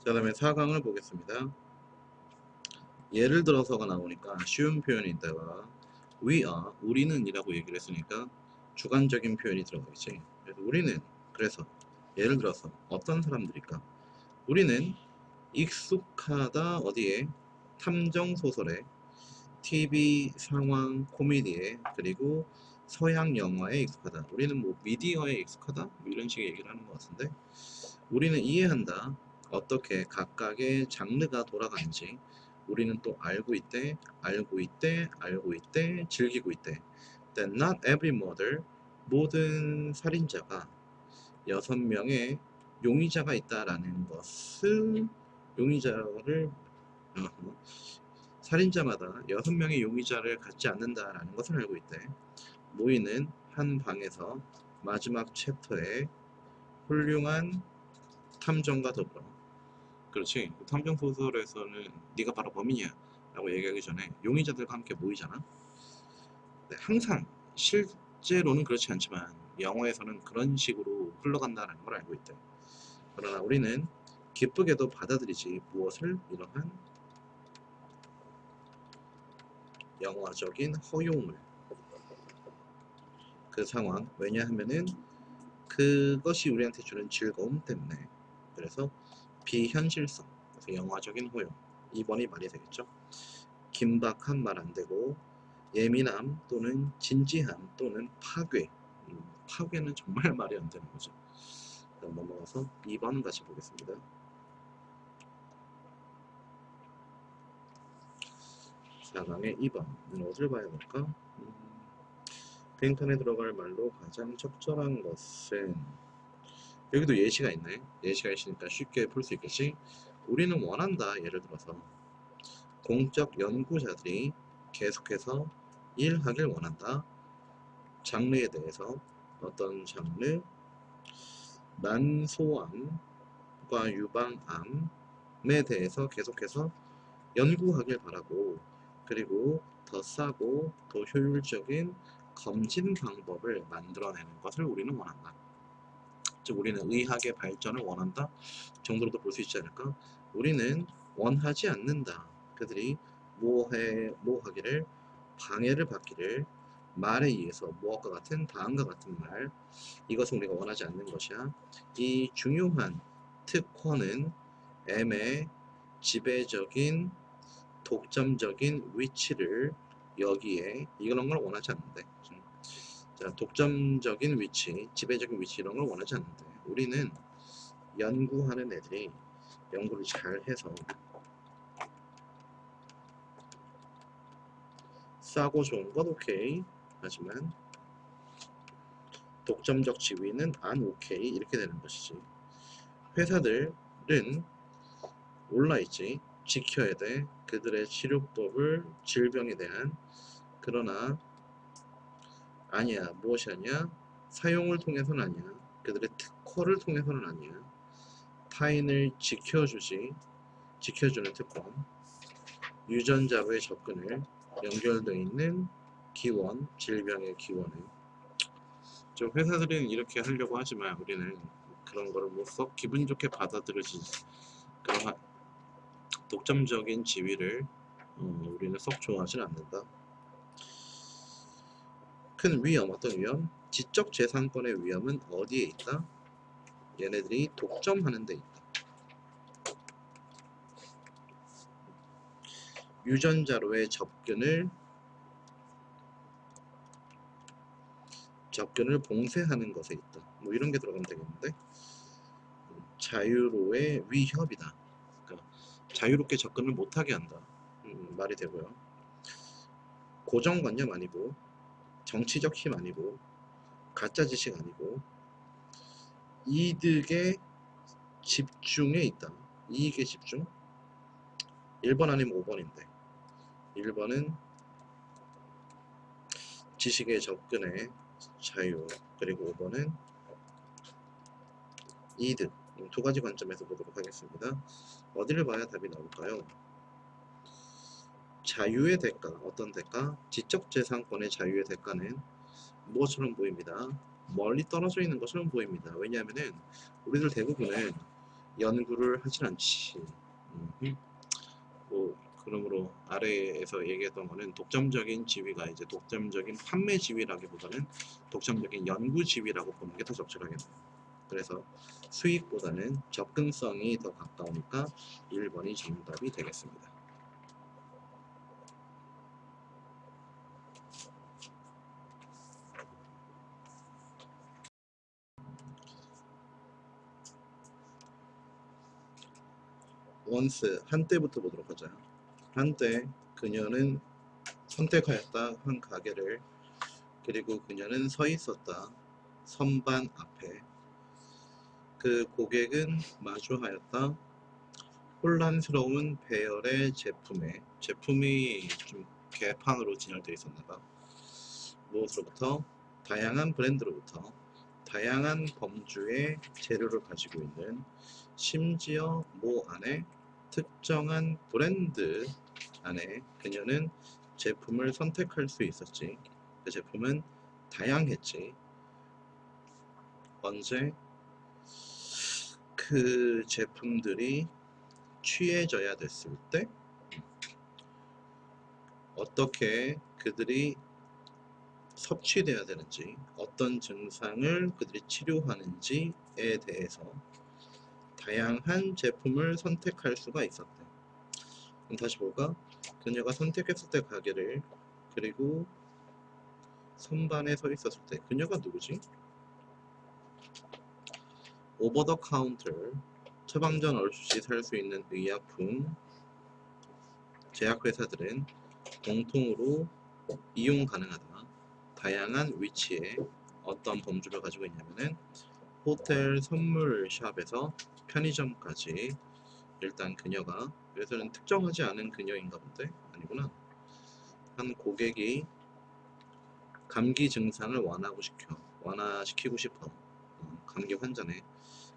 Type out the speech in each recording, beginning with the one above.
자, 다음에 4강을 보겠습니다. 예를 들어서가 나오니까 쉬운 표현인데가 we are, 우리는 이라고 얘기를 했으니까 주관적인 표현이 들어가겠지. 그래서 우리는, 그래서 예를 들어서 어떤 사람들일까? 우리는 익숙하다 어디에? 탐정 소설에, TV 상황 코미디에, 그리고 서양 영화에 익숙하다. 우리는 뭐 미디어에 익숙하다? 뭐 이런 식의 얘기를 하는 것 같은데, 우리는 이해한다. 어떻게 각각의 장르가 돌아가는지. 우리는 또 알고 있대, 알고 있대, 알고 있대, 즐기고 있대. That not every murder, 모든 살인자가 6명의 용의자가 있다라는 것을, 용의자를 살인자마다 6명의 용의자를 갖지 않는다라는 것을 알고 있대. 모이는 한 방에서 마지막 챕터에 훌륭한 탐정과 더불어. 그렇지. 탐정 소설에서는 네가 바로 범인이야 라고 얘기하기 전에 용의자들과 함께 모이잖아. 네, 항상 실제로는 그렇지 않지만 영화에서는 그런 식으로 흘러간다는 걸 알고 있대. 그러나 우리는 기쁘게도 받아들이지 무엇을? 이러한 영화적인 허용을. 그 상황. 왜냐하면은 그것이 우리한테 주는 즐거움 때문에. 그래서 비현실성. 그래서 영화적인 허용. 2번이 말이 되겠죠. 긴박한 말 안 되고, 예민함 또는 진지함 또는 파괴. 파괴는 정말 말이 안 되는 거죠. 그럼 넘어가서 2번 다시 보겠습니다. 4강의 2번은 어딜 봐야 될까? 펜턴에 들어갈 말로 가장 적절한 것은, 여기도 예시가 있네. 예시가 있으니까 쉽게 풀 수 있겠지. 우리는 원한다. 예를 들어서 공적 연구자들이 계속해서 일하길 원한다. 장르에 대해서 어떤 장르, 난소암과 유방암에 대해서 계속해서 연구하길 바라고, 그리고 더 싸고 더 효율적인 검진 방법을 만들어내는 것을 우리는 원한다. 즉 우리는 의학의 발전을 원한다 정도로도 볼 수 있지 않을까? 우리는 원하지 않는다. 그들이 뭐하기를, 방해를 받기를, 말에 의해서 무엇과 같은 다음과 같은 말, 이것은 우리가 원하지 않는 것이야. 이 중요한 특권은 M의 지배적인 독점적인 위치를 여기에, 이런 걸 원하지 않는데. 자, 독점적인 위치, 지배적인 위치 이런 걸 원하지 않는데, 우리는 연구하는 애들이 연구를 잘 해서 싸고 좋은 건 오케이. 하지만 독점적 지위는 안 오케이. 이렇게 되는 것이지. 회사들은 올라있지. 지켜야 돼. 그들의 치료법을, 질병에 대한. 그러나 아니야. 무엇이 아니야? 사용을 통해서는 아니야. 그들의 특허를 통해서는 아니야. 타인을 지켜주는 특권. 유전자로의 접근을, 연결되어 있는 기원, 질병의 기원을. 좀 회사들은 이렇게 하려고 하지만 우리는 그런 거를 뭐 썩 기분 좋게 받아들여지, 그런 독점적인 지위를 우리는 썩 좋아하진 않는다. 큰 위험, 어떤 위험? 지적 재산권의 위험은 어디에 있다? 얘네들이 독점하는 데 있다. 유전자로의 접근을 봉쇄하는 것에 있다. 뭐 이런 게 들어가면 되겠는데. 자유로의 위협이다. 그러니까 자유롭게 접근을 못하게 한다. 말이 되고요. 고정관념 아니고, 정치적 힘 아니고, 가짜 지식 아니고, 이득의 집중에 있다. 이익의 집중. 1번 아니면 5번인데 1번은 지식의 접근의 자유, 그리고 5번은 이득. 두 가지 관점에서 보도록 하겠습니다. 어디를 봐야 답이 나올까요? 자유의 대가, 어떤 대가? 지적재산권의 자유의 대가는 무엇처럼 보입니다? 멀리 떨어져 있는 것처럼 보입니다. 왜냐하면은 우리들 대부분은 연구를 하진 않지. 뭐 그러므로 아래에서 얘기했던 거는 독점적인 지위가 이제 독점적인 판매 지위라기보다는 독점적인 연구 지위라고 보는 게 더 적절하겠네요. 그래서 수익보다는 접근성이 더 가까우니까 1번이 정답이 되겠습니다. 원스 한때부터 보도록 하자. 한때 그녀는 선택하였다 한 가게를, 그리고 그녀는 서 있었다 선반 앞에. 그 고객은 마주하였다 혼란스러운 배열의 제품이 좀 개판으로 진열되어 있었나봐. 무엇으로부터? 다양한 브랜드로부터, 다양한 범주의 재료를 가지고 있는, 심지어 안에 특정한 브랜드 안에 그녀는 제품을 선택할 수 있었지. 그 제품은 다양했지. 언제? 그 제품들이 취해져야 됐을 때, 어떻게 그들이 섭취돼야 되는지, 어떤 증상을 그들이 치료하는지에 대해서 다양한 제품을 선택할 수가 있었대. 그럼 다시 볼까? 그녀가 선택했을 때 가게를, 그리고 선반에 서 있었을 때 그녀가 누구지? 오버 더 카운터, 처방전 없이 살 수 있는 의약품 제약회사들은 공통으로 이용 가능하다. 다양한 위치에 어떤 범주를 가지고 있냐면은 호텔 선물 샵에서 편의점까지. 일단 그녀가, 여기서는 특정하지 않은 그녀인가 본데? 아니구나. 한 고객이 감기 증상을 완화시키고 싶어. 감기 환자네.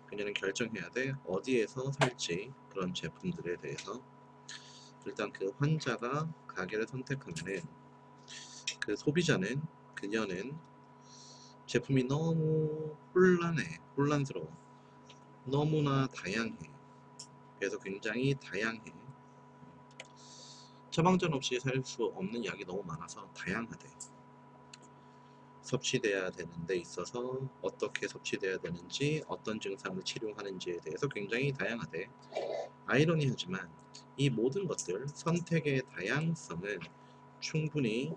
그녀는 결정해야 돼. 어디에서 살지. 그런 제품들에 대해서. 일단 그 환자가 가게를 선택하면은 그 소비자는, 그녀는 제품이 너무 혼란스러워. 너무나 다양해. 그래서 굉장히 다양해. 처방전 없이 살 수 없는 약이 너무 많아서 다양하대. 섭취돼야 되는 데 있어서 어떻게 섭취돼야 되는지, 어떤 증상을 치료하는지에 대해서 굉장히 다양하대. 아이러니하지만 이 모든 것들, 선택의 다양성은 충분히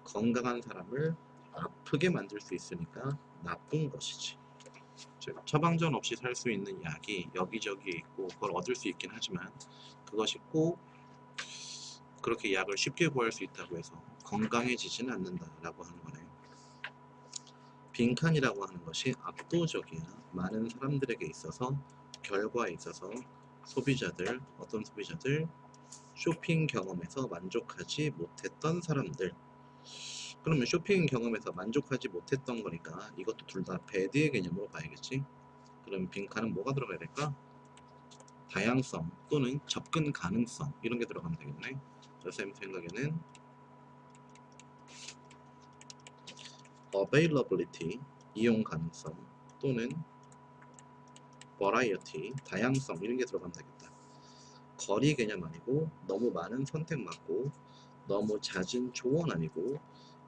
건강한 사람을 아프게 만들 수 있으니까 나쁜 것이지. 즉, 처방전 없이 살 수 있는 약이 여기저기에 있고 그걸 얻을 수 있긴 하지만, 그것이 꼭 그렇게 약을 쉽게 구할 수 있다고 해서 건강해지지는 않는다라고 하는 거네. 빈칸이라고 하는 것이 압도적이야. 많은 사람들에게 있어서, 결과에 있어서 어떤 소비자들, 쇼핑 경험에서 만족하지 못했던 사람들. 그러면 쇼핑 경험에서 만족하지 못했던 거니까 이것도 둘 다 배드의 개념으로 봐야겠지. 그럼 빈칸은 뭐가 들어가야 될까? 다양성 또는 접근 가능성, 이런 게 들어가면 되겠네. 쌤 생각에는 availability, 이용 가능성, 또는 variety, 다양성, 이런 게 들어가면 되겠다. 거리 개념 아니고, 너무 많은 선택 맞고, 너무 잦은 조언 아니고,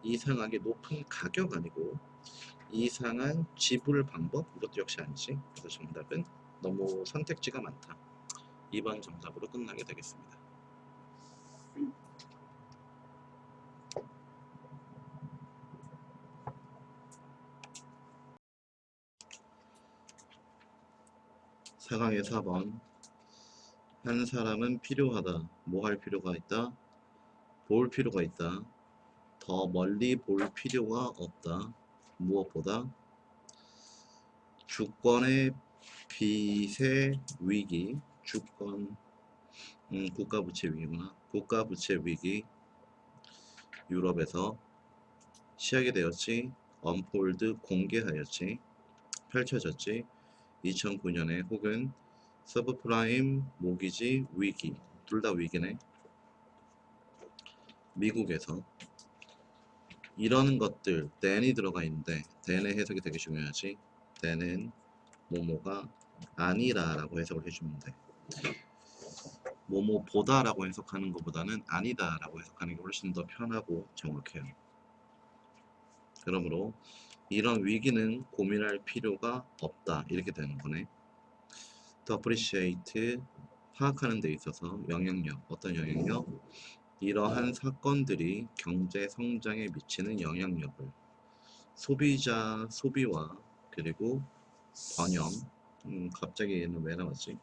이상하게 높은 가격 아니고, 이상한 지불 방법, 이것도 역시 아니지. 그래서 정답은 너무 선택지가 많다. 2번 정답으로 끝나게 되겠습니다. 사강의 4번. 한 사람은 필요하다. 뭐 할 필요가 있다? 볼 필요가 있다. 더 멀리 볼 필요가 없다. 무엇보다 주권의 빚의 위기, 국가부채 위기구나. 국가부채 위기, 유럽에서 시작이 되었지. 언폴드, 공개하였지. 펼쳐졌지. 2009년에. 혹은 서브프라임 모기지 위기, 둘 다 위기네. 미국에서 이런 것들, then이 들어가 있는데 then의 해석이 되게 중요하지. then은 뭐뭐가 아니라 라고 해석을 해주면 돼. 뭐뭐 보다 라고 해석하는 것보다는 아니다 라고 해석하는 게 훨씬 더 편하고 정확해요. 그러므로 이런 위기는 고민할 필요가 없다 이렇게 되는 거네. To appreciate 파악하는 데 있어서 영향력, 어떤 영향력? 이러한 사건들이 경제 성장에 미치는 영향력을 소비자 소비와 그리고 번영 갑자기 얘는 왜 나왔지?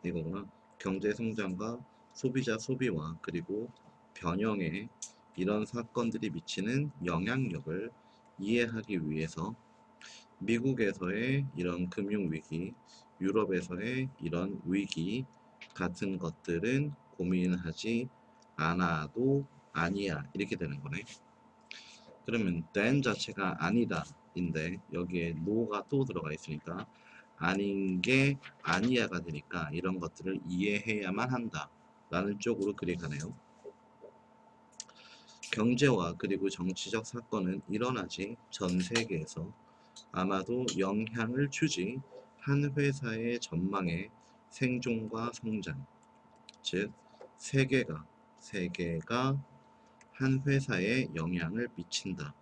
이거구나. 경제 성장과 소비자 소비와 그리고 변형에 이런 사건들이 미치는 영향력을 이해하기 위해서 미국에서의 이런 금융위기, 유럽에서의 이런 위기 같은 것들은 고민하지 않아도 아니야 이렇게 되는 거네. 그러면 then 자체가 아니다 인데 여기에 no가 또 들어가 있으니까 아닌 게 아니야가 되니까 이런 것들을 이해해야만 한다 라는 쪽으로 그리 가네요. 경제와 그리고 정치적 사건은 일어나지 전 세계에서 아마도 영향을 주지 한 회사의 전망에 생존과 성장, 즉 세계가 한 회사에 영향을 미친다.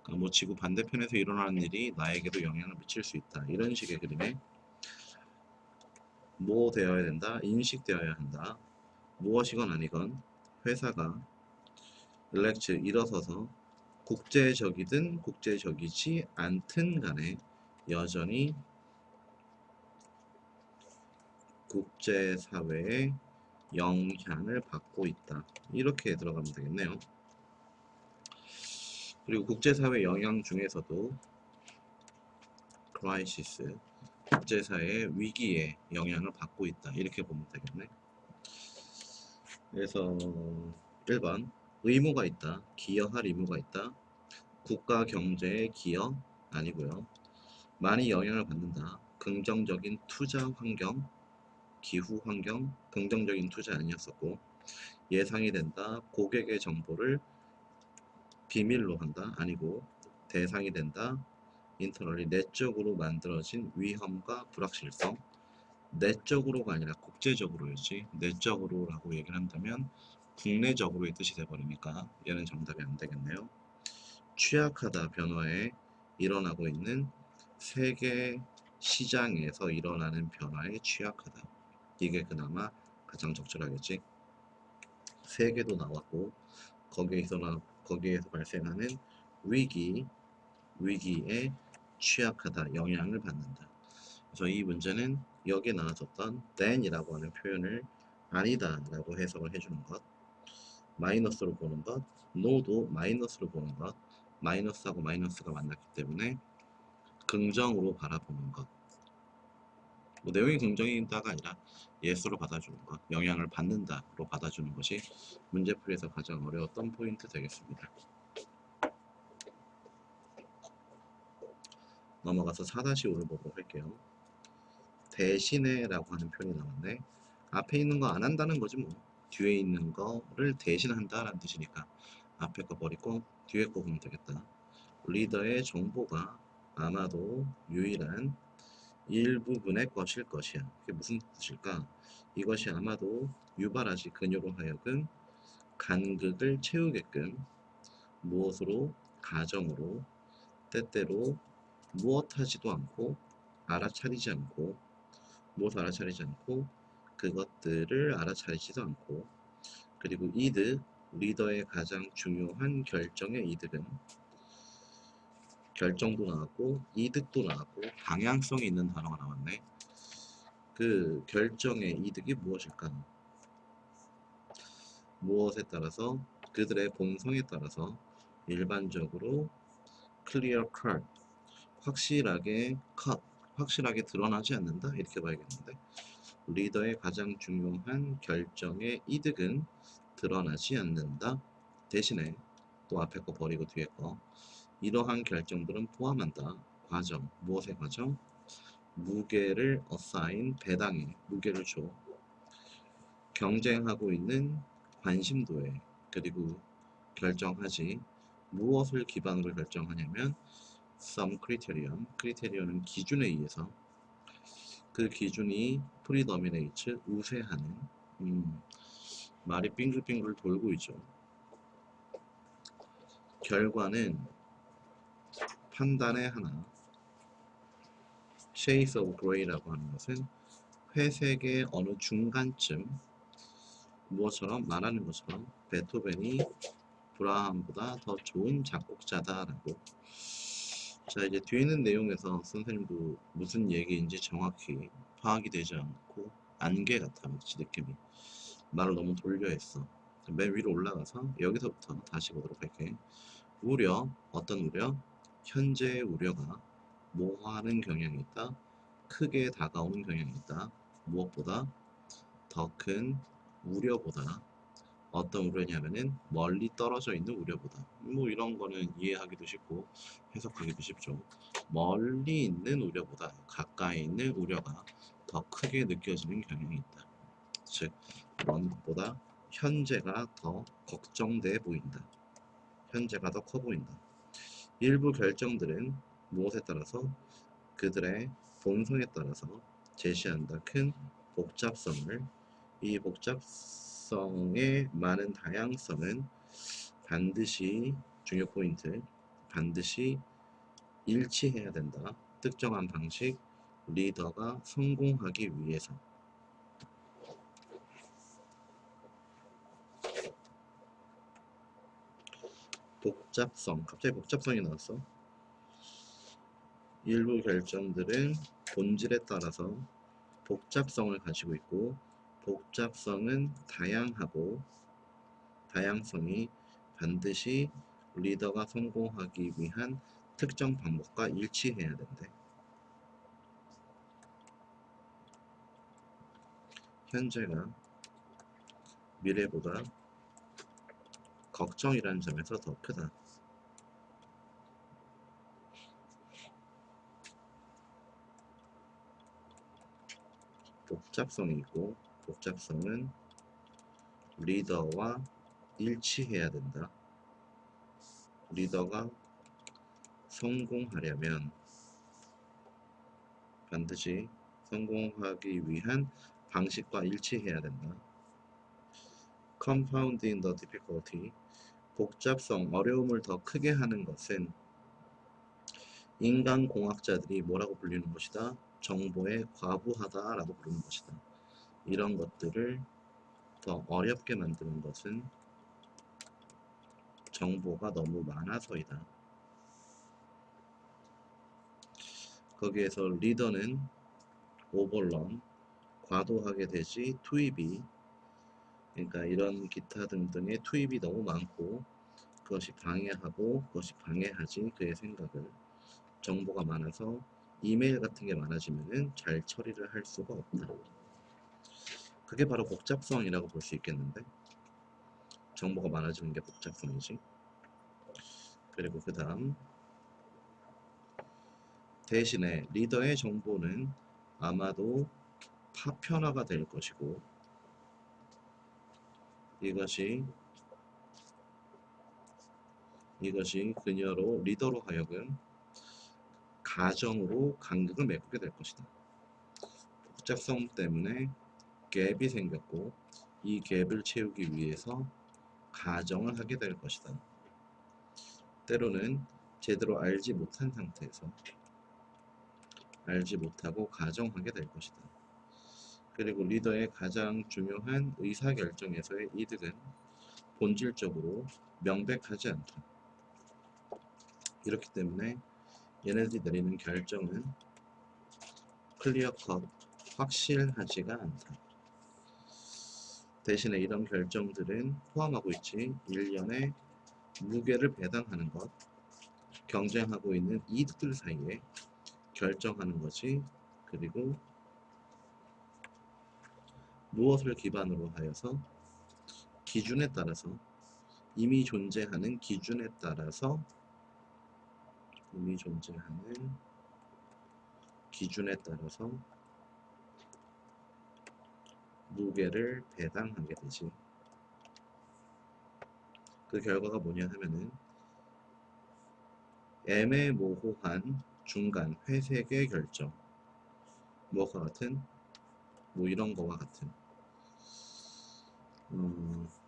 그러니까 뭐 지구 반대편에서 일어나는 일이 나에게도 영향을 미칠 수 있다. 이런 식의 그림에 뭐 되어야 된다? 인식되어야 한다. 무엇이건 아니건 회사가 elect 일어서서 국제적이든 국제적이지 않든 간에 여전히 국제사회의 영향을 받고 있다. 이렇게 들어가면 되겠네요. 그리고 국제사회 영향 중에서도 crisis, 국제사회의 위기에 영향을 받고 있다. 이렇게 보면 되겠네. 그래서 1번 의무가 있다. 기여할 의무가 있다. 국가 경제에 기여 아니고요. 많이 영향을 받는다. 긍정적인 투자 환경, 기후 환경, 긍정적인 투자 아니었었고 예상이 된다. 고객의 정보를 비밀로 한다. 아니고 대상이 된다. 인터널리 내적으로 만들어진 위험과 불확실성. 내적으로가 아니라 국제적으로였지. 내적으로라고 얘기를 한다면 국내적으로의 뜻이 돼버리니까 얘는 정답이 안 되겠네요. 취약하다 변화에 일어나고 있는 세계 시장에서 일어나는 변화에 취약하다. 이게 그나마 가장 적절하겠지. 세계도 나왔고 거기에서 발생하는 위기에 취약하다, 영향을 받는다. 그래서 이 문제는 여기에 나와졌던 then이라고 하는 표현을 아니다 라고 해석을 해주는 것, 마이너스로 보는 것, no도 마이너스로 보는 것, 마이너스하고 마이너스가 만났기 때문에 긍정으로 바라보는 것. 뭐 내용이 긍정이다가 아니라 예스로 받아주는 것, 영향을 받는다로 받아주는 것이 문제풀이에서 가장 어려웠던 포인트 되겠습니다. 넘어가서 4-5를 보도록 할게요. 대신에 라고 하는 표현이 나왔네. 앞에 있는 거 안 한다는 거지 뭐. 뒤에 있는 거를 대신한다 라는 뜻이니까 앞에 거 버리고 뒤에 거 보면 되겠다. 리더의 정보가 아마도 유일한 일부분의 것일 것이야. 그게 무슨 뜻일까? 이것이 아마도 유발하지 그녀로 하여금 간극을 채우게끔 무엇으로 가정으로 때때로 무엇하지도 않고 알아차리지 않고 무엇을 알아차리지 않고 그것들을 알아차리지도 않고 그리고 이득 리더의 가장 중요한 결정의 이득은 결정도 나왔고 이득도 나왔고 방향성이 있는 단어가 나왔네. 그 결정의 이득이 무엇일까? 무엇에 따라서 그들의 본성에 따라서 일반적으로 clear cut 확실하게 드러나지 않는다 이렇게 봐야겠는데 리더의 가장 중요한 결정의 이득은 드러나지 않는다. 대신에 또 앞에 거 버리고 뒤에 거 이러한 결정들은 포함한다. 과정, 무엇의 과정? 무게를 assign, 배당에 무게를 줘. 경쟁하고 있는 관심도에 그리고 결정하지 무엇을 기반으로 결정하냐면 some criterion, 기준에 의해서 그 기준이 predominates, 우세하는, 말이 빙글빙글 돌고 있죠. 결과는 판단의 하나, shades of gray라고 하는 것은 회색의 어느 중간쯤, 무엇처럼 말하는 것처럼 베토벤이 브라함보다 더 좋은 작곡자다라고. 자, 이제 뒤에 있는 내용에서 선생님도 무슨 얘기인지 정확히 파악이 되지 않고 안개 같아 마치 느낌이. 말을 너무 돌려 했어. 맨 위로 올라가서 여기서부터 다시 보도록 할게. 우려, 어떤 우려? 현재의 우려가 모호하는 경향이 있다. 크게 다가오는 경향이 있다. 무엇보다 더 큰 우려보다. 어떤 우려냐면은 멀리 떨어져 있는 우려보다. 뭐 이런 거는 이해하기도 쉽고 해석하기도 쉽죠. 멀리 있는 우려보다 가까이 있는 우려가 더 크게 느껴지는 경향이 있다. 즉, 먼 것보다 현재가 더 걱정돼 보인다. 현재가 더 커 보인다. 일부 결정들은 무엇에 따라서 그들의 본성에 따라서 제시한다. 큰 복잡성을. 이 복잡성의 많은 다양성은 반드시, 중요 포인트, 반드시 일치해야 된다. 특정한 방식, 리더가 성공하기 위해서. 복잡성, 갑자기 복잡성이 나왔어. 일부 결정들은 본질에 따라서 복잡성을 가지고 있고, 복잡성은 다양하고, 다양성이 반드시 리더가 성공하기 위한 특정 방법과 일치해야 된대. 현재가 미래보다 걱정이라는 점에서 더 크다. 복잡성이 있고, 복잡성은 리더와 일치해야 된다. 리더가 성공하려면 반드시 성공하기 위한 방식과 일치해야 된다. Compounding the difficulty, 복잡성, 어려움을 더 크게 하는 것은 인간공학자들이 뭐라고 불리는 것이다? 정보에 과부하다 라고 부르는 것이다. 이런 것들을 더 어렵게 만드는 것은 정보가 너무 많아서이다. 거기에서 리더는 오버런, 과도하게 되지, 투입이, 그러니까 이런 기타 등등의 투입이 너무 많고 그것이 방해하고 그것이 방해하지 그의 생각을. 정보가 많아서 이메일 같은 게 많아지면은 잘 처리를 할 수가 없다. 그게 바로 복잡성이라고 볼 수 있겠는데, 정보가 많아지는 게 복잡성이지. 그리고 그 다음, 대신에 리더의 정보는 아마도 파편화가 될 것이고, 이것이 그녀로, 리더로 하여금 가정으로 간극을 메꾸게 될 것이다. 복잡성 때문에 갭이 생겼고, 이 갭을 채우기 위해서 가정을 하게 될 것이다. 때로는 제대로 알지 못한 상태에서 알지 못하고 가정하게 될 것이다. 그리고 리더의 가장 중요한 의사결정에서의 이득은 본질적으로 명백하지 않다. 이렇기 때문에 얘네들이 내리는 결정은 클리어컷, 확실하지가 않다. 대신에 이런 결정들은 포함하고 있지, 일련의 무게를 배당하는 것, 경쟁하고 있는 이득들 사이에 결정하는 거지. 그리고 무엇을 기반으로 하여서 기준에 따라서, 이미 존재하는 기준에 따라서 무게를 배당하게 되지. 그 결과가 뭐냐 하면은 애매모호한 중간 회색의 결정. 뭐가 같은? 뭐 이런 거와 같은.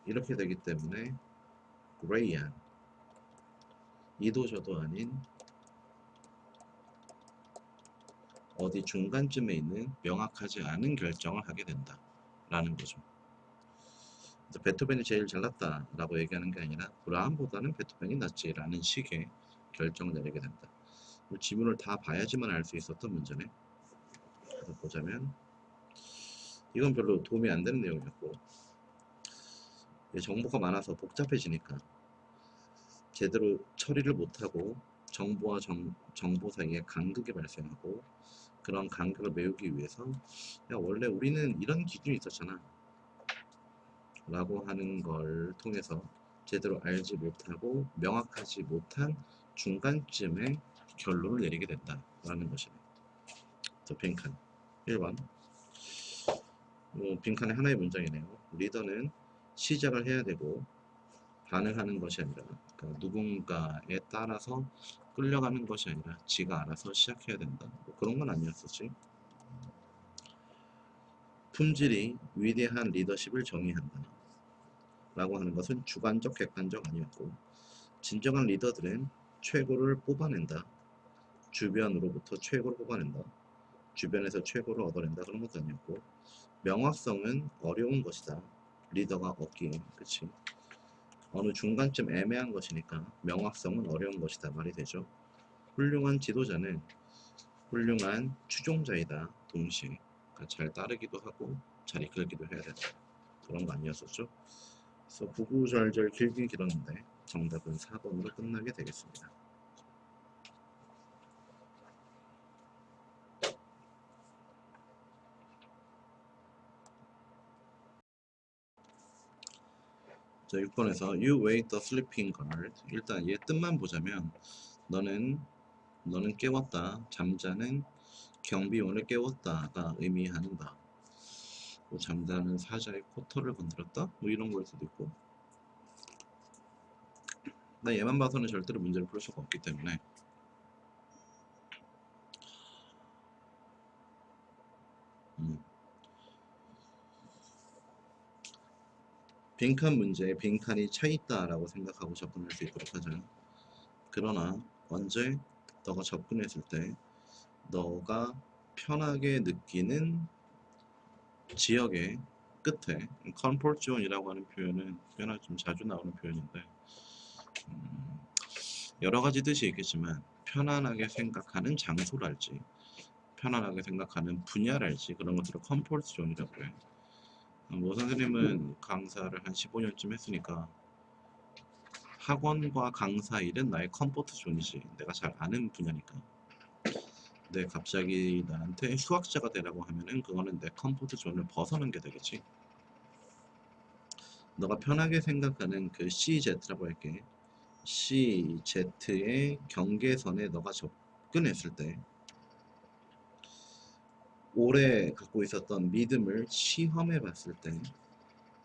이렇게 되기 때문에 그레이한 이도 저도 아닌 어디 중간쯤에 있는 명확하지 않은 결정을 하게 된다 라는 거죠. 베토벤이 제일 잘났다 라고 얘기하는 게 아니라 브라함보다는 베토벤이 낫지 라는 식의 결정을 내리게 된다. 지문을 다 봐야지만 알 수 있었던 문제네. 그래서 보자면 이건 별로 도움이 안 되는 내용이었고, 정보가 많아서 복잡해지니까 제대로 처리를 못하고 정보와 정보 사이에 간극이 발생하고, 그런 간격을 메우기 위해서 야 원래 우리는 이런 기준이 있었잖아 라고 하는 걸 통해서 제대로 알지 못하고 명확하지 못한 중간쯤에 결론을 내리게 된다 라는 것이네. 저 빈칸 1번 빈칸에 하나의 문장이네요. 리더는 시작을 해야 되고 반응하는 것이 아니라, 그러니까 누군가에 따라서 끌려가는 것이 아니라 지가 알아서 시작해야 된다. 뭐 그런 건 아니었었지. 품질이 위대한 리더십을 정의한다 라고 하는 것은 주관적 객관적 아니었고, 진정한 리더들은 최고를 뽑아낸다, 주변으로부터 최고를 뽑아낸다, 주변에서 최고를 얻어낸다 그런 것도 아니었고, 명확성은 어려운 것이다 리더가 얻기에. 그치, 어느 중간쯤 애매한 것이니까 명확성은 어려운 것이다 말이 되죠. 훌륭한 지도자는 훌륭한 추종자이다 동시에. 그러니까 잘 따르기도 하고 잘 이끌기도 해야 된다 그런 거 아니었었죠. 그래서 구구절절 길긴 길었는데 정답은 4번으로 끝나게 되겠습니다. 자, 6번에서 You wake the sleeping guard. 일단 얘 뜻만 보자면 너는 깨웠다, 잠자는 경비원을 깨웠다가 의미하는 바. 뭐 잠자는 사자의 코털을 건드렸다? 뭐 이런 걸 수도 있고. 나 얘만 봐서는 절대로 문제를 풀 수가 없기 때문에 빈칸 문제에 빈칸이 차있다 라고 생각하고 접근할 수 있도록 하자. 그러나 언제 너가 접근했을 때 너가 편하게 느끼는 지역의 끝에, 컴포트 존이라고 하는 표현은 꽤나 좀 자주 나오는 표현인데, 여러 가지 뜻이 있겠지만 편안하게 생각하는 장소랄지 편안하게 생각하는 분야랄지 그런 것들을 컴포트 존이라고 해. 뭐 선생님은 강사를 한 15년쯤 했으니까 학원과 강사 일은 나의 컴포트 존이지. 내가 잘 아는 분야니까. 근데 갑자기 나한테 수학자가 되라고 하면은 그거는 내 컴포트 존을 벗어난 게 되겠지. 너가 편하게 생각하는 그 CZ라고 할게. CZ의 경계선에 너가 접근했을 때 오래 갖고 있었던 믿음을 시험해 봤을 때,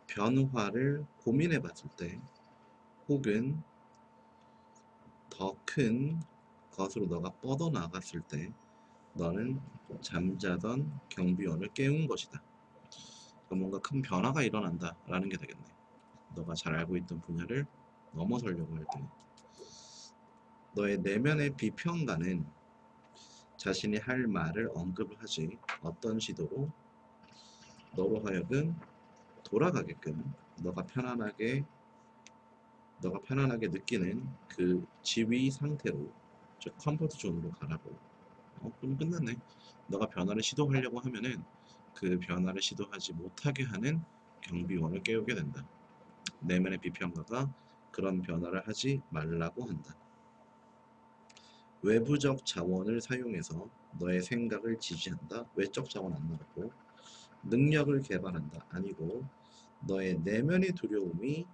변화를 고민해 봤을 때, 혹은 더 큰 것으로 너가 뻗어나갔을 때 너는 잠자던 경비원을 깨운 것이다. 뭔가 큰 변화가 일어난다 라는 게 되겠네. 너가 잘 알고 있던 분야를 넘어서려고 할 때 너의 내면의 비평가는 자신이 할 말을 언급을 하지 어떤 시도로 너로 하여금 돌아가게끔 너가 편안하게 느끼는 그 지위 상태로, 즉 컴포트 존으로 가라고. 그럼 끝났네. 너가 변화를 시도하려고 하면은 그 변화를 시도하지 못하게 하는 경비원을 깨우게 된다. 내면의 비평가가 그런 변화를 하지 말라고 한다. 외부적 자원을 사용해서 너의 생각을 지지한다. 외적 자원 안 나왔고, 능력을 개발한다 아니고, 너의 내면의 두려움이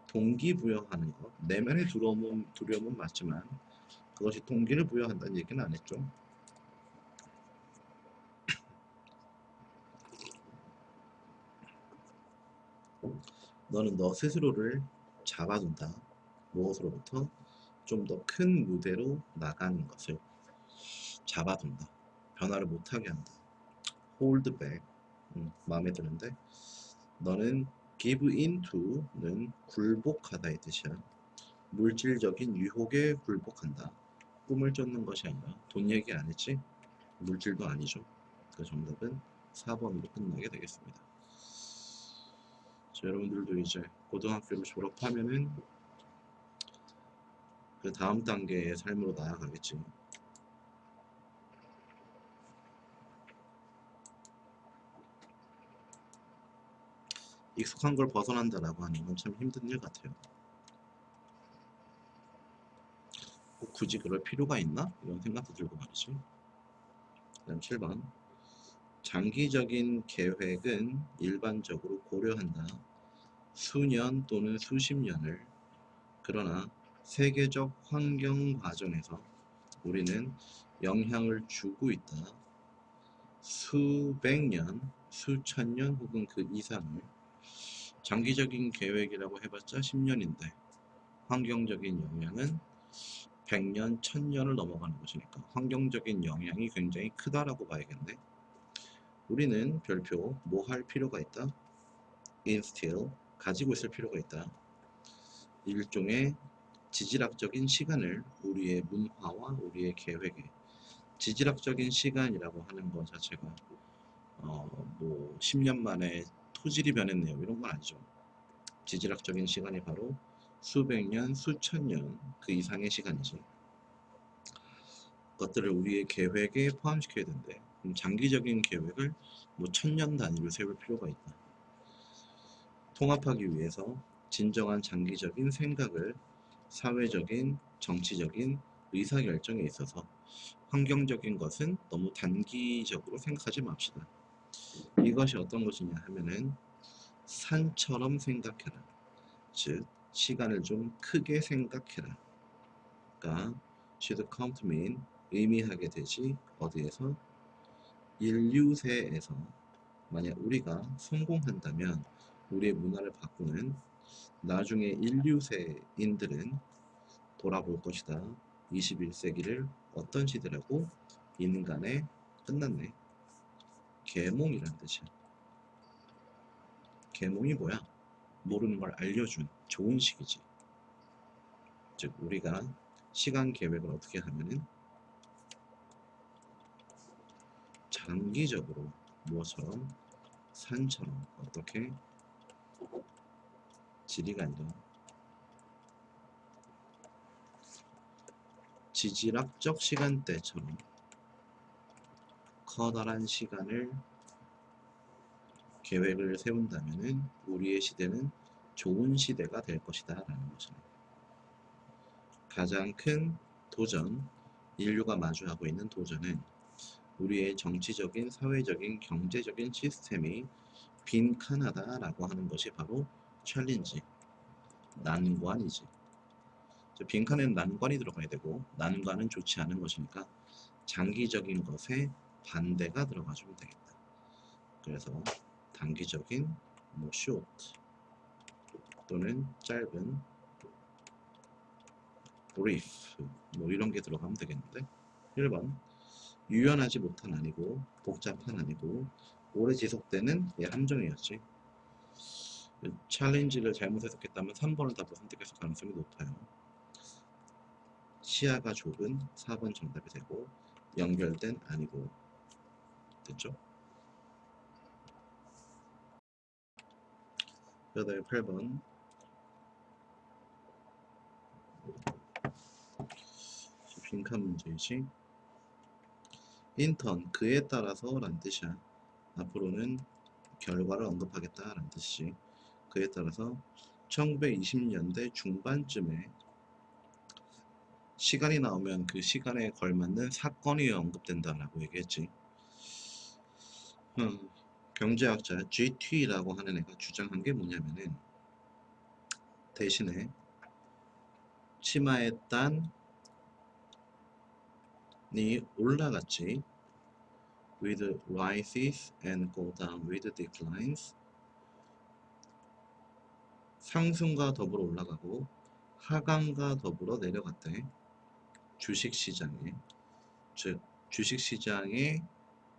동기부여하는 것. 내면의 두려움은 맞지만 그것이 동기를 부여한다는 얘기는 안 했죠. 너는 너 스스로를 잡아둔다. 무엇으로부터? 좀 더 큰 무대로 나가는 것을 잡아둔다. 변화를 못하게 한다. hold back. 마음에 드는데 너는 give in to는 굴복하다의 뜻이야. 물질적인 유혹에 굴복한다. 꿈을 쫓는 것이 아니라 돈 얘기 안 했지? 물질도 아니죠. 그 정답은 4번으로 끝나게 되겠습니다. 자, 여러분들도 이제 고등학교를 졸업하면은 그 다음 단계의 삶으로 나아가겠지. 익숙한 걸 벗어난다라고 하는 건 참 힘든 일 같아요. 꼭 굳이 그럴 필요가 있나? 이런 생각도 들고 말이지. 그다음 7번. 장기적인 계획은 일반적으로 고려한다. 수년 또는 수십 년을. 그러나 세계적 환경 과정에서 우리는 영향을 주고 있다. 수백 년, 수천 년 혹은 그 이상을. 장기적인 계획이라고 해봤자 10년인데 환경적인 영향은 100년, 1000년을 넘어가는 것이니까 환경적인 영향이 굉장히 크다라고 봐야겠네. 우리는 별표 뭐 할 필요가 있다? instill, 가지고 있을 필요가 있다. 일종의 지질학적인 시간을 우리의 문화와 우리의 계획에, 지질학적인 시간이라고 하는 것 자체가 뭐 10년 만에 토질이 변했네요 이런 건 아니죠. 지질학적인 시간이 바로 수백 년, 수천 년 그 이상의 시간이지. 것들을 우리의 계획에 포함시켜야 된대. 그럼 장기적인 계획을 뭐 1000년 단위로 세울 필요가 있다. 통합하기 위해서 진정한 장기적인 생각을 사회적인, 정치적인 의사결정에 있어서 환경적인 것은 너무 단기적으로 생각하지 맙시다. 이것이 어떤 것이냐 하면은 산처럼 생각해라. 즉 시간을 좀 크게 생각해라. 그러니까 should come to mean 의미하게 되지 어디에서? 인류세에서. 만약 우리가 성공한다면 우리의 문화를 바꾸는 나중에 인류세인들은 돌아볼 것이다. 21세기를 어떤 시대라고? 인간의 끝났네. 계몽이라는 뜻이야. 계몽이 뭐야? 모르는 걸 알려준 좋은 시기지. 즉 우리가 시간 계획을 어떻게 하면은 장기적으로 무엇처럼? 산처럼. 어떻게? 지리가 아니라 지질학적 시간대처럼 커다란 시간을 계획을 세운다면은 우리의 시대는 좋은 시대가 될 것이다 라는 것이네. 가장 큰 도전, 인류가 마주하고 있는 도전은 우리의 정치적인, 사회적인, 경제적인 시스템이 빈칸하다라고 하는 것이 바로 챌린지, 난관이지. 빈칸에는 난관이 들어가야 되고 난관은 좋지 않은 것이니까 장기적인 것에 반대가 들어가주면 되겠다. 그래서 단기적인 뭐 short 또는 짧은 brief 뭐 이런 게 들어가면 되겠는데 1번 유연하지 못한 아니고 복잡한 아니고 오래 지속되는 함정이었지. 챌린지를 잘못 해석했다면 3번을 답으로 선택했을 가능성이 높아요. 시야가 좁은 4번 정답이 되고 연결된 아니고 됐죠? 그다음에 8번 빈칸 문제이지. 인턴 그에 따라서 라는 뜻이야. 앞으로는 결과를 언급하겠다 라는 뜻이지. 그에 따라서 1920년대 중반쯤에 시간이 나오면 그 시간에 걸맞는 사건이 언급된다라고 얘기했지. 경제학자 GT라고 하는 애가 주장한 게 뭐냐면은 대신에 치마의 딴이 올라갔지. with rises and go down with declines. 상승과 더불어 올라가고 하강과 더불어 내려갔대. 주식시장에. 즉 주식시장에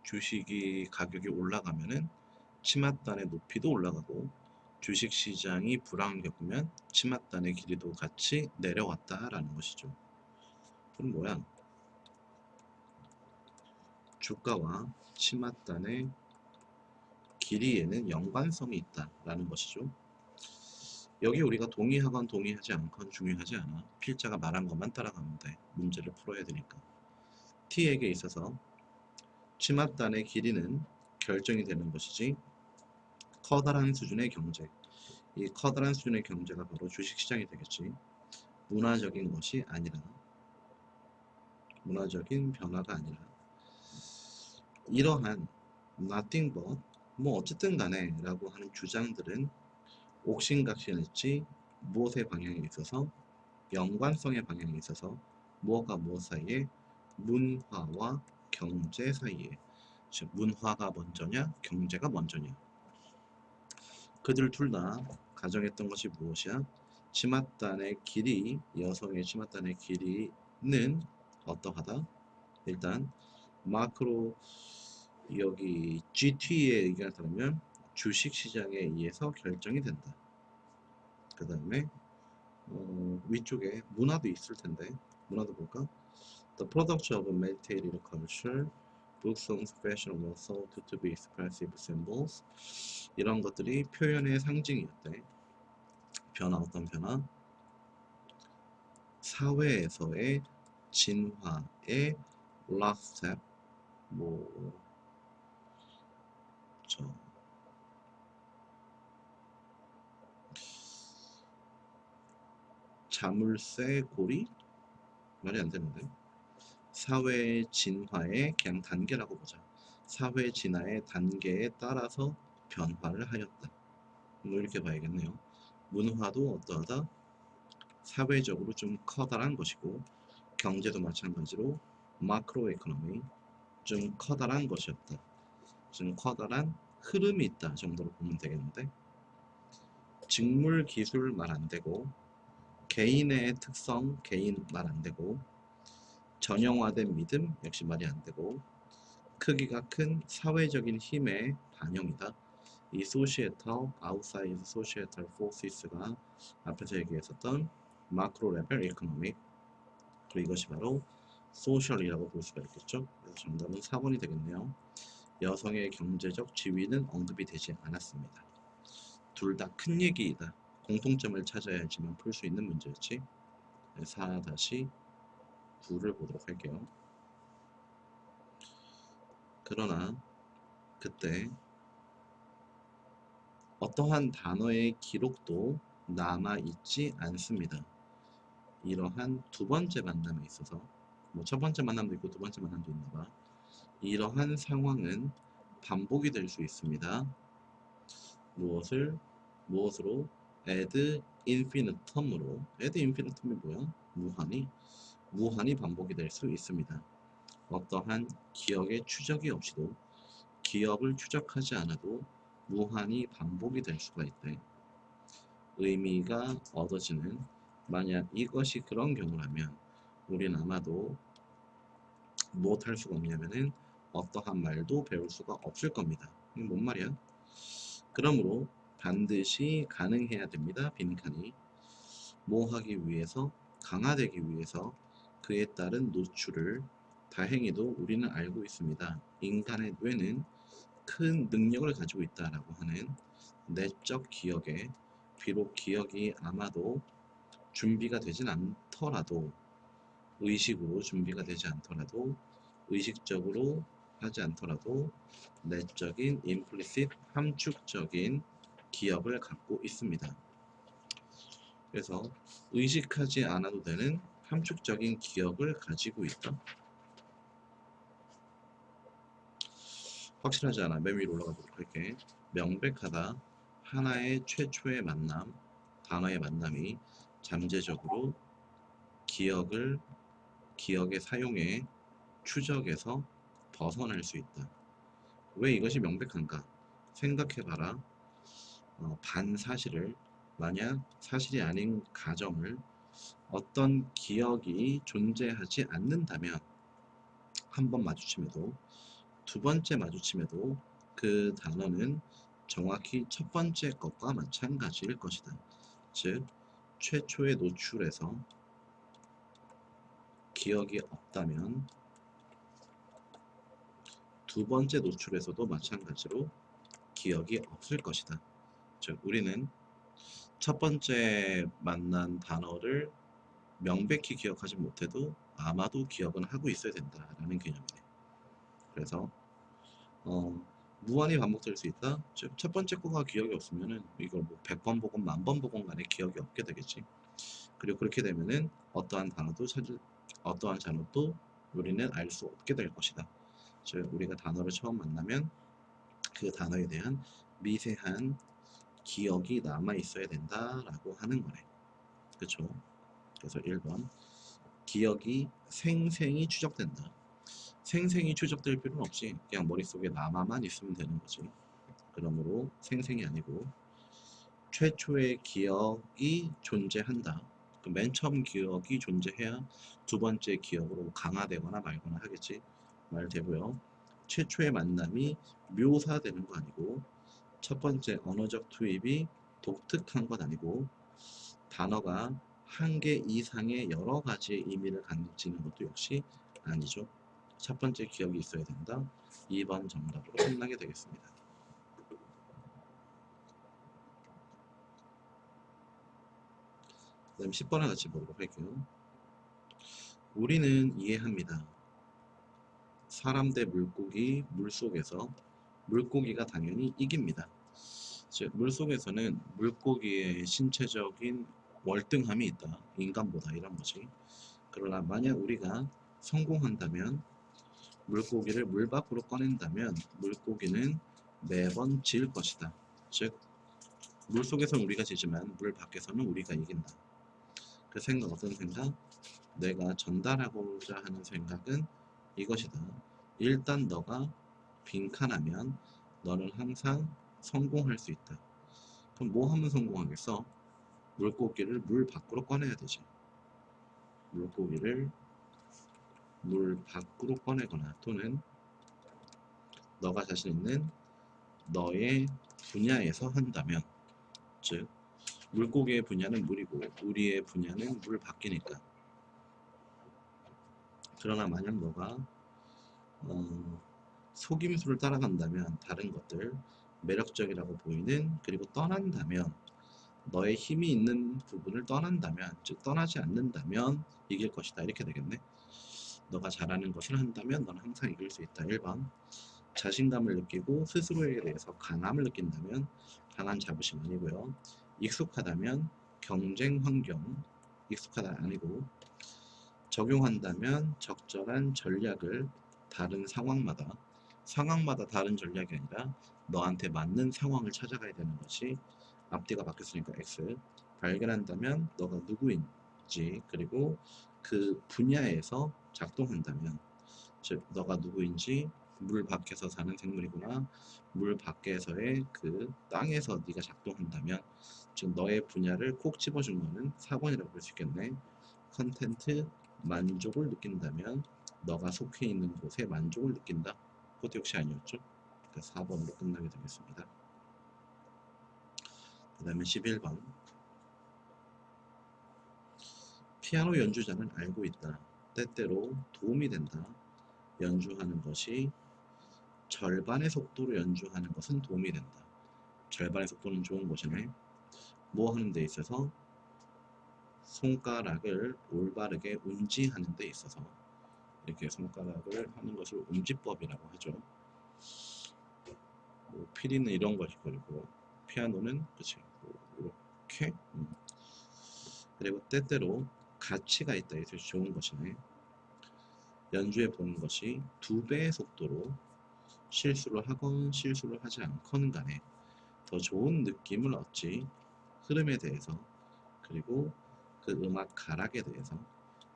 주식이 가격이 올라가면은 치맛단의 높이도 올라가고, 주식시장이 불황을 겪으면 치맛단의 길이도 같이 내려왔다라는 것이죠. 그럼 뭐야? 주가와 치맛단의 길이에는 연관성이 있다라는 것이죠. 여기 우리가 동의하건 동의하지 않건 중요하지 않아. 필자가 말한 것만 따라가면 돼. 문제를 풀어야 되니까. T에게 있어서 치맛단의 길이는 결정이 되는 것이지, 커다란 수준의 경제, 이 커다란 수준의 경제가 바로 주식시장이 되겠지. 문화적인 것이 아니라, 문화적인 변화가 아니라, 이러한 nothing but 뭐 어쨌든 간에 라고 하는 주장들은 옥신각신했지, 무엇의 방향에 있어서, 연관성의 방향에 있어서 무엇과 무엇 사이에, 문화와 경제 사이에. 즉 문화가 먼저냐 경제가 먼저냐, 그들 둘 다 가정했던 것이 무엇이야? 치맛단의 길이, 여성의 치맛단의 길이는 어떠하다? 일단 마크로, 여기 GT의 의견을 따르면 주식시장에 의해서 결정이 된다. 그 다음에 위쪽에 문화도 있을 텐데, 문화도 볼까? The products of meditative culture, books, songs, fashion were thought to be expressive symbols. 이런 것들이 표현의 상징이었대. 변화, 어떤 변화? 사회에서의 진화의 last step, 저 자물쇠 고리? 말이 안 되는데. 사회 진화의 그냥 단계라고 보자. 사회 진화의 단계에 따라서 변화를 하였다. 뭐 이렇게 봐야겠네요. 문화도 어떠하다? 사회적으로 좀 커다란 것이고, 경제도 마찬가지로 마크로 에코노미, 좀 커다란 것이었다. 좀 커다란 흐름이 있다 정도로 보면 되겠는데, 직물 기술 말 안 되고, 개인의 특성 개인 말 안 되고, 전형화된 믿음 역시 말이 안 되고, 크기가 큰 사회적인 힘의 반영이다. 이 societal, outside societal forces가 앞에서 얘기했었던 마크로 레벨 이코노믹, 그리고 이것이 바로 소셜이라고 볼 수가 있겠죠. 그래서 정답은 4번이 되겠네요. 여성의 경제적 지위는 언급이 되지 않았습니다. 둘 다 큰 얘기이다. 공통점을 찾아야지만 풀 수 있는 문제였지. 4-9를 보도록 할게요. 그러나 그때 어떠한 단어의 기록도 남아있지 않습니다. 이러한 두 번째 만남에 있어서, 뭐 첫 번째 만남도 있고 두 번째 만남도 있나봐. 이러한 상황은 반복이 될 수 있습니다. 무엇으로? ad infinitum으로. ad infinitum이 뭐야? 무한히 반복이 될 수 있습니다. 어떠한 기억의 추적이 없이도, 기억을 추적하지 않아도 무한히 반복이 될 수가 있대. 의미가 얻어지는, 만약 이것이 그런 경우라면 우리는 아마도 무엇할 수가 없냐면은 어떠한 말도 배울 수가 없을 겁니다. 이게 뭔 말이야? 그러므로 반드시 가능해야 됩니다. 빈칸이. 뭐 하기 위해서? 강화되기 위해서 그에 따른 노출을, 다행히도 우리는 알고 있습니다. 인간의 뇌는 큰 능력을 가지고 있다라고 하는 내적 기억에, 비록 기억이 아마도 준비가 되진 않더라도, 의식으로 준비가 되지 않더라도, 의식적으로 하지 않더라도 내적인 implicit, 함축적인 기억을 갖고 있습니다. 그래서 의식하지 않아도 되는 함축적인 기억을 가지고 있다. 확실하지 않아. 맨 위로 올라가 보도록 할게. 명백하다. 하나의 최초의 만남, 단어의 만남이 잠재적으로 기억의 사용에, 추적에서 벗어날 수 있다. 왜 이것이 명백한가? 생각해봐라. 반사실을, 만약 사실이 아닌 가정을 어떤 기억이 존재하지 않는다면 한 번 마주침에도 두 번째 마주침에도 그 단어는 정확히 첫 번째 것과 마찬가지일 것이다. 즉 최초의 노출에서 기억이 없다면 두 번째 노출에서도 마찬가지로 기억이 없을 것이다. 즉 우리는 첫 번째 만난 단어를 명백히 기억하지 못해도 아마도 기억은 하고 있어야 된다라는 개념이네. 그래서 무한히 반복될 수 있다. 즉 첫 번째 거가 기억이 없으면은 이걸 뭐 100번 보건 10,000번 보건 간에 기억이 없게 되겠지. 그리고 그렇게 되면은 어떠한 단어도 우리는 알 수 없게 될 것이다. 즉 우리가 단어를 처음 만나면 그 단어에 대한 미세한 기억이 남아 있어야 된다라고 하는 거네. 그쵸? 그래서 1번 기억이 생생히 추적된다. 생생히 추적될 필요는 없이 그냥 머릿속에 남아만 있으면 되는 거지. 그러므로 생생이 아니고 최초의 기억이 존재한다. 맨 처음 기억이 존재해야 두 번째 기억으로 강화되거나 말거나 하겠지. 말되고요. 최초의 만남이 묘사되는 거 아니고 첫 번째 언어적 투입이 독특한 것 아니고 단어가 한 개 이상의 여러 가지의 의미를 가지는 것도 역시 아니죠. 첫 번째 기억이 있어야 된다. 2번 정답으로 끝나게 되겠습니다. 그 다음 10번을 같이 보도록 할게요. 우리는 이해합니다. 사람 대 물고기 물속에서 물고기가 당연히 이깁니다. 즉 물속에서는 물고기의 신체적인 월등함이 있다. 인간보다 이런 거지. 그러나 만약 우리가 성공한다면 물고기를 물 밖으로 꺼낸다면 물고기는 매번 질 것이다. 즉 물속에서는 우리가 지지만 물 밖에서는 우리가 이긴다. 그 생각 어떤 생각? 내가 전달하고자 하는 생각은 이것이다. 일단 너가 빈칸하면 너는 항상 성공할 수 있다. 그럼 뭐 하면 성공하겠어? 물고기를 물 밖으로 꺼내야 되지. 물고기를 물 밖으로 꺼내거나 또는 너가 자신 있는 너의 분야에서 한다면 즉 물고기의 분야는 물이고 우리의 분야는 물 밖이니까. 그러나 만약 너가 속임수를 따라간다면 다른 것들 매력적이라고 보이는 그리고 떠난다면 너의 힘이 있는 부분을 떠난다면 즉 떠나지 않는다면 이길 것이다 이렇게 되겠네. 너가 잘하는 것을 한다면 너는 항상 이길 수 있다. 1번 자신감을 느끼고 스스로에 대해서 강함을 느낀다면 강한 자부심 아니고요. 익숙하다면 경쟁 환경 익숙하다 아니고 적용한다면 적절한 전략을 다른 상황마다 다른 전략이 아니라 너한테 맞는 상황을 찾아가야 되는 것이 앞뒤가 바뀌었으니까 X 발견한다면 너가 누구인지 그리고 그 분야에서 작동한다면 즉 너가 누구인지 물 밖에서 사는 생물이구나 물 밖에서의 그 땅에서 네가 작동한다면 즉 너의 분야를 콕 집어준 거는 4번이라고 볼 수 있겠네. 컨텐트 만족을 느낀다면 너가 속해 있는 곳에 만족을 느낀다. 그것도 역시 아니었죠. 그러니까 4번으로 끝나게 되겠습니다. 그 다음에 11번 피아노 연주자는 알고 있다. 때때로 도움이 된다. 연주하는 것이 절반의 속도로 연주하는 것은 도움이 된다. 절반의 속도는 좋은 것이네. 뭐 하는 데 있어서 손가락을 올바르게 운지하는 데 있어서 이렇게 손가락을 하는 것을 운지법이라고 하죠. 뭐 피리는 이런 것이 그리고 피아노는 그치 뭐 이렇게 그리고 때때로 가치가 있다. 이것이 좋은 것이네. 연주해 보는 것이 2배의 속도로 실수를 하건 실수를 하지 않건 간에 더 좋은 느낌을 얻지. 흐름에 대해서 그리고 그 음악 가락에 대해서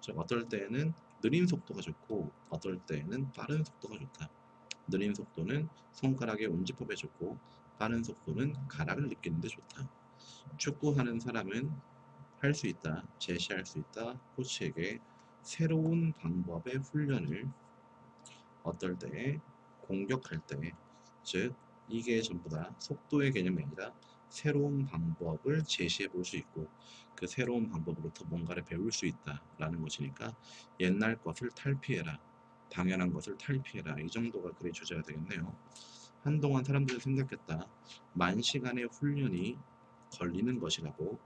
즉 어떨 때에는 느린 속도가 좋고 어떨 때에는 빠른 속도가 좋다. 느린 속도는 손가락의 운지법에 좋고 빠른 속도는 가락을 느끼는데 좋다. 축구하는 사람은 할 수 있다, 제시할 수 있다, 코치에게 새로운 방법의 훈련을 어떨 때, 공격할 때, 즉 이게 전부 다 속도의 개념이 아니라 새로운 방법을 제시해 볼 수 있고 그 새로운 방법으로부터 뭔가를 배울 수 있다라는 것이니까 옛날 것을 탈피해라, 당연한 것을 탈피해라, 이 정도가 글의 주제가 되겠네요. 한동안 사람들이 생각했다. 만 시간의 훈련이 걸리는 것이라고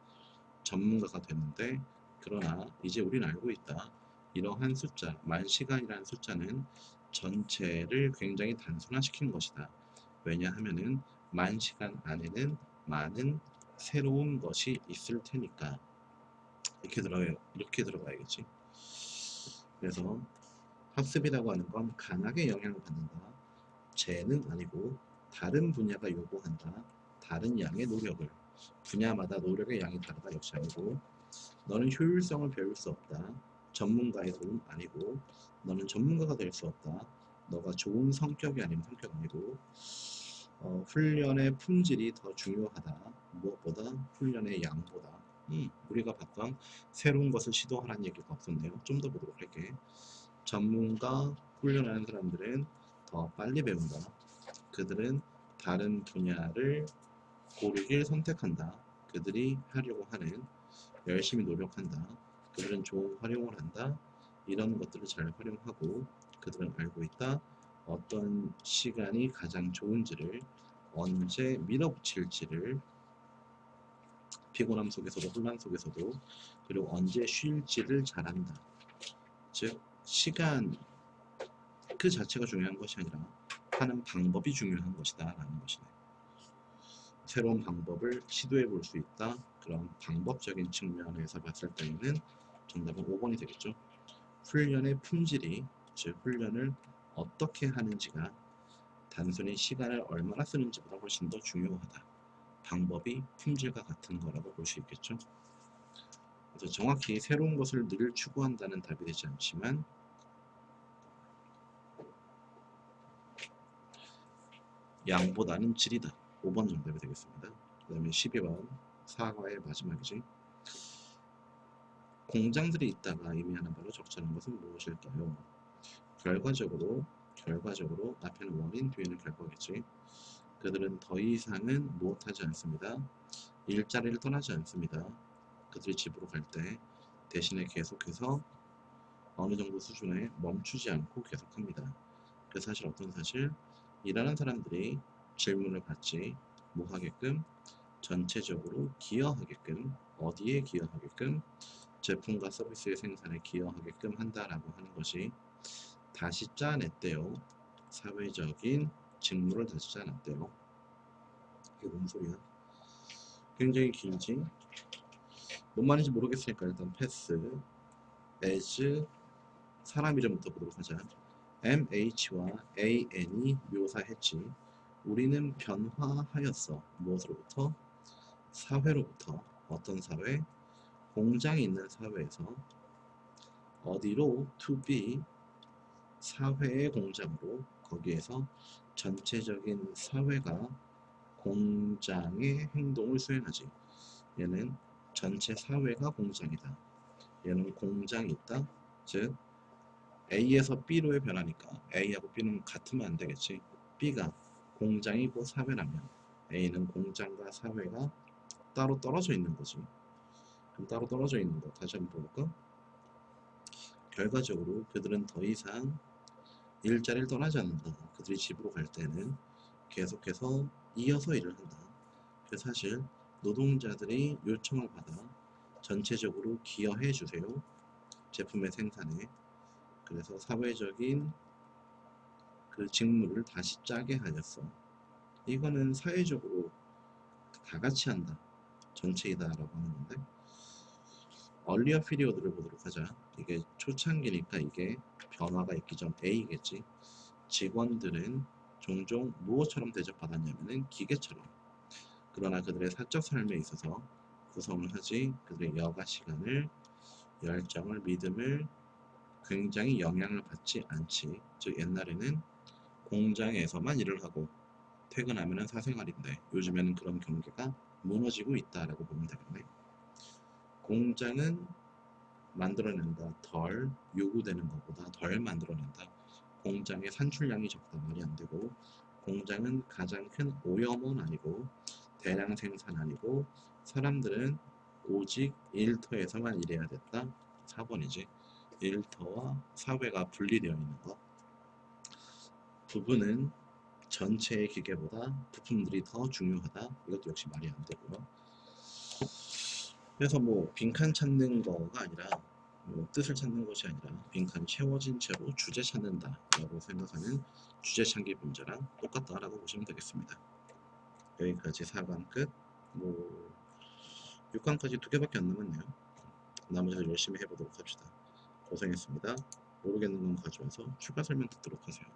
전문가가 됐는데, 그러나 이제 우리는 알고 있다. 이러한 숫자, 만 시간이라는 숫자는 전체를 굉장히 단순화시킨 것이다. 왜냐하면은 만 시간 안에는 많은 새로운 것이 있을 테니까. 이렇게 들어가야겠지. 그래서 학습이라고 하는 건 강하게 영향을 받는다. 재는 아니고 다른 분야가 요구한다. 다른 양의 노력을. 분야마다 노력의 양이 다르다 역시 아니고, 너는 효율성을 배울 수 없다. 전문가의 도움 아니고, 너는 전문가가 될 수 없다. 너가 좋은 성격이 아니면 성격 아니고, 훈련의 품질이 더 중요하다. 무엇보다 훈련의 양보다. 우리가 봤던 새로운 것을 시도하라는 얘기가 없었네요. 좀 더 보도록 할게. 전문가 훈련하는 사람들은 더 빨리 배운다. 그들은 다른 분야를 고르길 선택한다. 그들이 하려고 하는, 열심히 노력한다. 그들은 좋은 활용을 한다. 이런 것들을 잘 활용하고 그들은 알고 있다. 어떤 시간이 가장 좋은지를, 언제 밀어붙일지를, 피곤함 속에서도 혼란 속에서도, 그리고 언제 쉴지를 잘한다. 즉 시간 그 자체가 중요한 것이 아니라 하는 방법이 중요한 것이다 라는 것이네. 새로운 방법을 시도해 볼 수 있다. 그런 방법적인 측면에서 봤을 때는 정답은 5번이 되겠죠. 훈련의 품질이, 즉 훈련을 어떻게 하는지가 단순히 시간을 얼마나 쓰는지보다 훨씬 더 중요하다. 방법이 품질과 같은 거라고 볼 수 있겠죠. 그래서 정확히 새로운 것을 늘 추구한다는 답이 되지 않지만, 양보다는 질이다. 5번 정답이 되겠습니다. 그 다음에 12번, 사과의 마지막이지. 공장들이 있다가 의미하는 바로 적절한 것은 무엇일까요? 결과적으로 앞에는 원인, 뒤에는 결과겠지. 그들은 더 이상은 무엇하지 않습니다. 일자리를 떠나지 않습니다. 그들이 집으로 갈 때 대신에 계속해서 어느 정도 수준에 멈추지 않고 계속합니다. 그 사실, 어떤 사실? 일하는 사람들이 질문을 받지 못하게끔, 전체적으로 기여하게끔, 어디에 기여하게끔, 제품과 서비스의 생산에 기여하게끔 한다라고 하는 것이 다시 짜냈대요. 사회적인 직무를 다시 짜냈대요. 이게 뭔 소리야? 굉장히 길지? 뭔 말인지 모르겠으니까 일단 패스. as, 사람 이름부터 보도록 하자. MH와 AN이 묘사했지. 우리는 변화하였어. 무엇으로부터? 사회로부터. 어떤 사회? 공장이 있는 사회에서. 어디로? to be, 사회의 공장으로. 거기에서 전체적인 사회가 공장의 행동을 수행하지. 얘는 전체 사회가 공장이다. 얘는 공장이 있다. 즉 A에서 B로의 변화니까 A하고 B는 같으면 안 되겠지. B가 공장이고 사회라면 A는 공장과 사회가 따로 떨어져 있는 거지. 그럼 따로 떨어져 있는 거 다시 한번 볼까? 결과적으로 그들은 더 이상 일자리를 떠나지 않는다. 그들이 집으로 갈 때는 계속해서 이어서 일을 한다. 그 사실 노동자들이 요청을 받아 전체적으로 기여해 주세요. 제품의 생산에. 그래서 사회적인 그 직무를 다시 짜게 하였어. 이거는 사회적으로 다 같이 한다. 전체이다 라고 하는 건데, earlier period를 보도록 하자. 이게 초창기니까 이게 변화가 있기 전 A겠지. 직원들은 종종 무엇처럼 대접받았냐면은 기계처럼. 그러나 그들의 사적 삶에 있어서 구성을 하지, 그들의 여가 시간을, 열정을, 믿음을 굉장히 영향을 받지 않지. 즉 옛날에는 공장에서만 일을 하고 퇴근하면 사생활인데 요즘에는 그런 경계가 무너지고 있다라고 보면 되겠네. 공장은 만들어낸다 덜, 요구되는 것보다 덜 만들어낸다. 공장의 산출량이 적다 말이 안 되고, 공장은 가장 큰 오염원 아니고 대량 생산 아니고, 사람들은 오직 일터에서만 일해야 됐다. 4번이지. 일터와 사회가 분리되어 있는 것. 부분은 전체의 기계보다 부품들이 더 중요하다. 이것도 역시 말이 안 되고요. 그래서 뭐 빈칸 찾는 거가 아니라, 뭐 뜻을 찾는 것이 아니라 빈칸이 채워진 채로 주제 찾는다 라고 생각하는 주제 찾기 문제랑 똑같다라고 보시면 되겠습니다. 여기까지 4강 끝. 뭐 6강까지 2개밖에 안 남았네요. 나머지도 열심히 해보도록 합시다. 고생했습니다. 모르겠는 건 가져와서 추가 설명 듣도록 하세요.